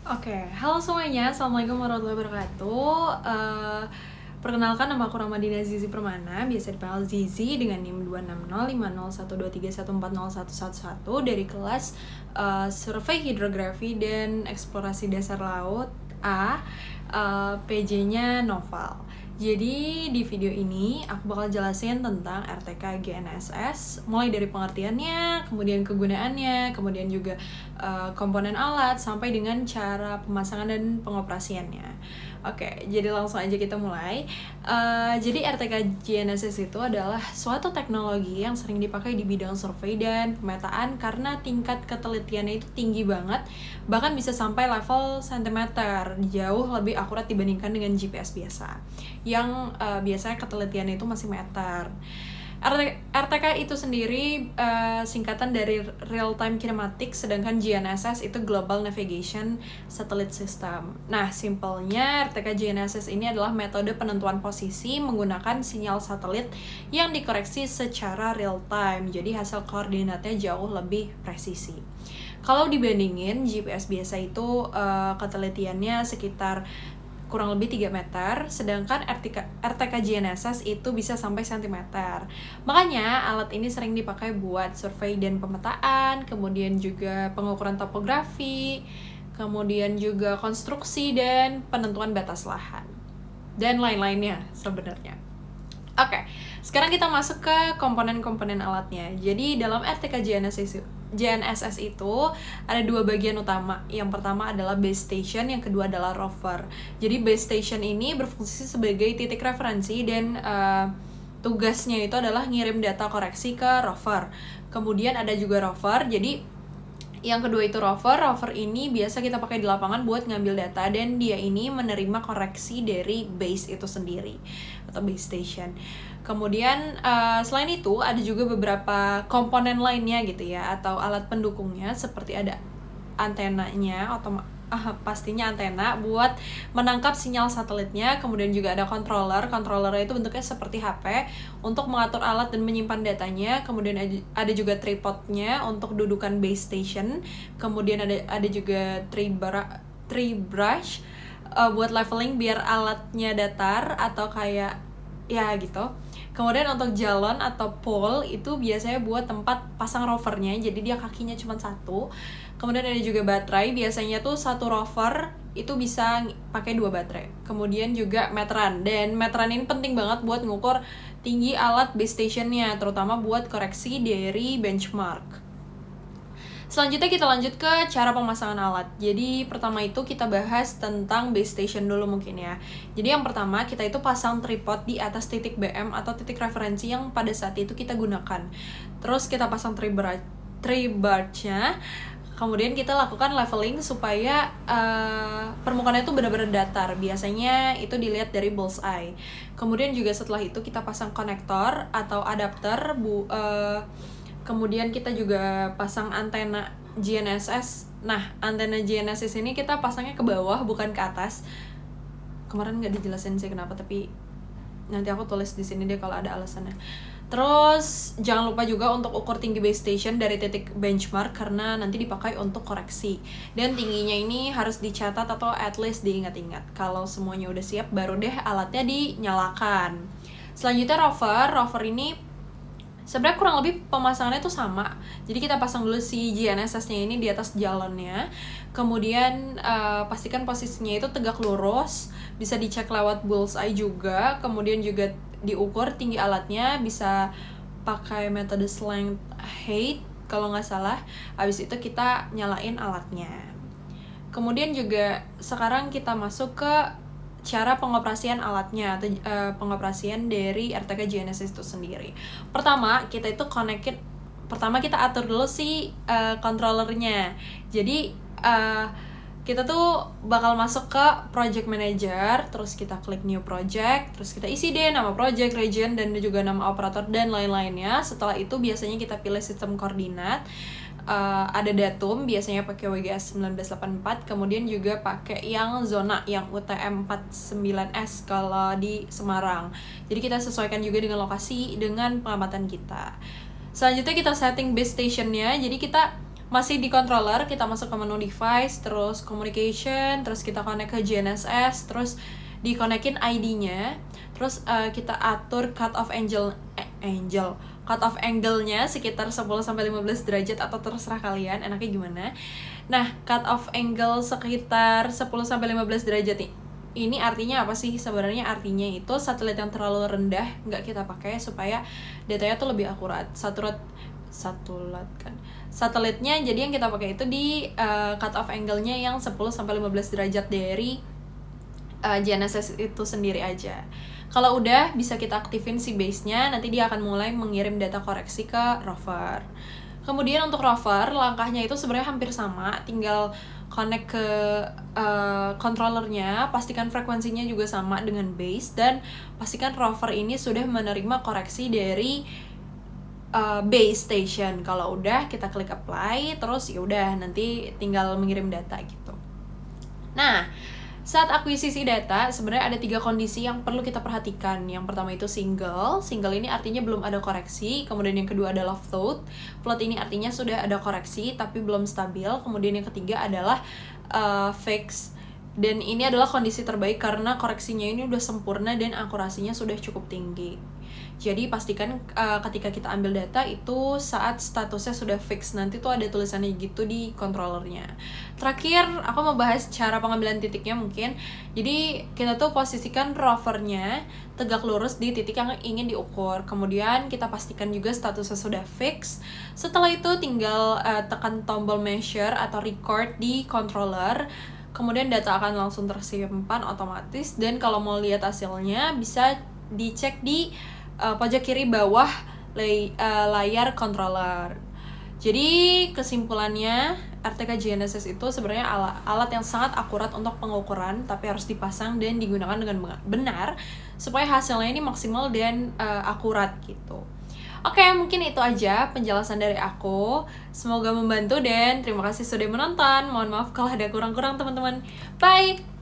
Oke, halo semuanya, Assalamualaikum warahmatullahi wabarakatuh. Perkenalkan, nama aku Ramadina Zizi Permana, biasa dipanggil Zizi dengan NIM 2605013140111 dari kelas Survei Hidrografi dan Eksplorasi Dasar Laut A, PJ-nya Noval. Jadi di video ini aku bakal jelasin tentang RTK GNSS, mulai dari pengertiannya, kemudian kegunaannya, kemudian juga komponen alat, sampai dengan cara pemasangan dan pengoperasiannya. Oke, jadi langsung aja kita mulai. Jadi RTK GNSS itu adalah suatu teknologi yang sering dipakai di bidang survei dan pemetaan karena tingkat ketelitiannya itu tinggi banget, bahkan bisa sampai level sentimeter, jauh lebih akurat dibandingkan dengan GPS biasa yang biasanya ketelitiannya itu masih meter. RTK itu sendiri singkatan dari Real Time Kinematic, sedangkan GNSS itu Global Navigation Satellite System. Nah, simpelnya RTK GNSS ini adalah metode penentuan posisi menggunakan sinyal satelit yang dikoreksi secara real time. Jadi hasil koordinatnya jauh lebih presisi. Kalau dibandingin GPS biasa itu ketelitiannya sekitar kurang lebih 3 meter, sedangkan RTK GNSS itu bisa sampai sentimeter. Makanya alat ini sering dipakai buat survei dan pemetaan, kemudian juga pengukuran topografi, kemudian juga konstruksi dan penentuan batas lahan, dan lain-lainnya sebenarnya. Oke, sekarang kita masuk ke komponen-komponen alatnya. Jadi dalam RTK GNSS itu ada dua bagian utama. Yang pertama adalah base station, yang kedua adalah rover. Jadi base station ini berfungsi sebagai titik referensi dan tugasnya itu adalah ngirim data koreksi ke rover. Kemudian ada juga rover. Jadi yang kedua itu rover ini biasa kita pakai di lapangan buat ngambil data, dan dia ini menerima koreksi dari base itu sendiri atau base station. Kemudian selain itu ada juga beberapa komponen lainnya gitu ya, atau alat pendukungnya, seperti ada antenanya, pastinya antena buat menangkap sinyal satelitnya. Kemudian juga ada controllernya itu bentuknya seperti HP untuk mengatur alat dan menyimpan datanya. Kemudian ada juga tripodnya untuk dudukan base station. Kemudian ada juga tree brush buat leveling biar alatnya datar atau kayak ya gitu. Kemudian untuk jalon atau pole itu biasanya buat tempat pasang rovernya, jadi dia kakinya cuma satu. Kemudian ada juga baterai, biasanya tuh satu rover itu bisa pakai 2 baterai. Kemudian juga meteran, dan meteran ini penting banget buat ngukur tinggi alat base stationnya, terutama buat koreksi dari benchmark. Selanjutnya kita lanjut ke cara pemasangan alat. Jadi pertama itu kita bahas tentang base station dulu mungkin ya. Jadi yang pertama kita itu pasang tripod di atas titik BM atau titik referensi yang pada saat itu kita gunakan. Terus kita pasang tree bar-nya. Kemudian kita lakukan leveling supaya permukaannya itu benar-benar datar. Biasanya itu dilihat dari bullseye. Kemudian juga setelah itu kita pasang konektor atau adapter kemudian kita juga pasang antena GNSS. Nah, antena GNSS ini kita pasangnya ke bawah, bukan ke atas. Kemarin nggak dijelasin sih kenapa, tapi nanti aku tulis di sini deh kalau ada alasannya. Terus jangan lupa juga untuk ukur tinggi base station dari titik benchmark, karena nanti dipakai untuk koreksi. Dan tingginya ini harus dicatat atau at least diingat-ingat. Kalau semuanya udah siap, baru deh alatnya dinyalakan. Selanjutnya rover ini sebenarnya kurang lebih pemasangannya tuh sama. Jadi kita pasang dulu si GNSS-nya ini di atas jalonnya. Kemudian pastikan posisinya itu tegak lurus. Bisa dicek lewat bullseye juga. Kemudian juga diukur tinggi alatnya. Bisa pakai metode slant height kalau nggak salah. Habis itu kita nyalain alatnya. Kemudian juga sekarang kita masuk ke cara pengoperasian alatnya atau pengoperasian dari RTK GNSS itu sendiri. Pertama kita atur dulu si controllernya. Jadi kita tuh bakal masuk ke project manager, terus kita klik new project, terus kita isi deh nama project, region, dan juga nama operator dan lain-lainnya. Setelah itu biasanya kita pilih sistem koordinat. Ada datum, biasanya pakai WGS 1984, kemudian juga pakai yang zona yang UTM 49S kalau di Semarang. Jadi kita sesuaikan juga dengan lokasi dengan pengamatan kita. Selanjutnya kita setting base stationnya. Jadi kita masih di controller, kita masuk ke menu device, terus communication, terus kita connect ke GNSS, terus dikonekin ID-nya, terus kita atur cut off cut off angle-nya sekitar 10-15 derajat atau terserah kalian enaknya gimana. Nah, cut off angle sekitar 10-15 derajat ini artinya apa sih? Sebenarnya artinya itu satelit yang terlalu rendah nggak kita pakai supaya datanya tuh lebih akurat. Satelitnya jadi yang kita pakai itu di cut off angle-nya yang 10-15 derajat dari GNSS itu sendiri aja. Kalau udah bisa kita aktifin si base-nya, nanti dia akan mulai mengirim data koreksi ke rover. Kemudian untuk rover, langkahnya itu sebenarnya hampir sama, tinggal connect ke controllernya, pastikan frekuensinya juga sama dengan base, dan pastikan rover ini sudah menerima koreksi dari base station. Kalau udah, kita klik apply, terus ya udah nanti tinggal mengirim data gitu. Nah, saat akuisisi data, sebenarnya ada 3 kondisi yang perlu kita perhatikan. Yang pertama itu single ini artinya belum ada koreksi. Kemudian yang kedua adalah float ini artinya sudah ada koreksi tapi belum stabil. Kemudian yang ketiga adalah fix, dan ini adalah kondisi terbaik karena koreksinya ini udah sempurna dan akurasinya sudah cukup tinggi. Jadi pastikan ketika kita ambil data itu saat statusnya sudah fix, nanti tuh ada tulisannya gitu di controllernya. Terakhir, aku mau bahas cara pengambilan titiknya mungkin. Jadi kita tuh posisikan rovernya tegak lurus di titik yang ingin diukur. Kemudian kita pastikan juga statusnya sudah fix. Setelah itu tinggal tekan tombol measure atau record di controller. Kemudian data akan langsung tersimpan otomatis, dan kalau mau lihat hasilnya bisa dicek di pojok kiri bawah layar controller. Jadi kesimpulannya, RTK GNSS itu sebenarnya alat yang sangat akurat untuk pengukuran, tapi harus dipasang dan digunakan dengan benar supaya hasilnya ini maksimal dan akurat gitu. Oke, mungkin itu aja penjelasan dari aku. Semoga membantu dan terima kasih sudah menonton. Mohon maaf kalau ada kurang-kurang teman-teman. Bye!